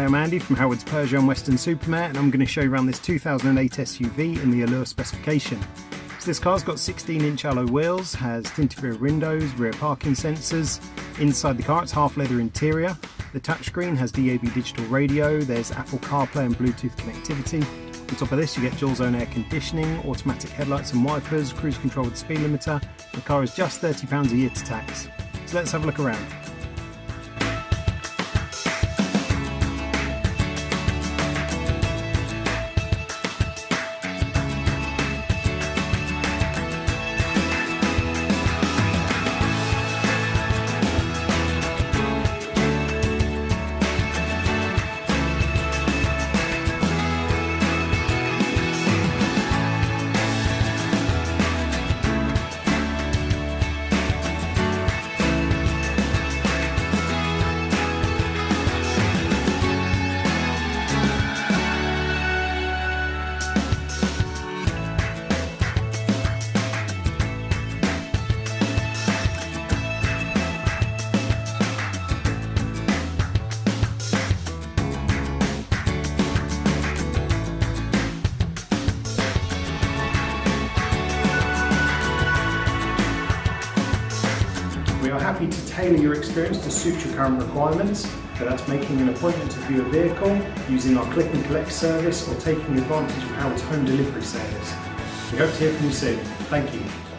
Hi, I'm Andy from Howard's Persia and Western Supermare, and I'm going to show you around this 2008 SUV in the Allure specification. So this car's got 16-inch alloy wheels, has tinted rear windows, rear parking sensors. Inside the car it's half leather interior. The touchscreen has DAB digital radio, there's Apple CarPlay and Bluetooth connectivity. On top of this you get dual zone air conditioning, automatic headlights and wipers, cruise control with speed limiter. The car is just £30 a year to tax. So let's have a look around. We are happy to tailor your experience to suit your current requirements, whether that's making an appointment to view a vehicle, using our click and collect service, or taking advantage of Howard's home delivery service. We hope to hear from you soon. Thank you.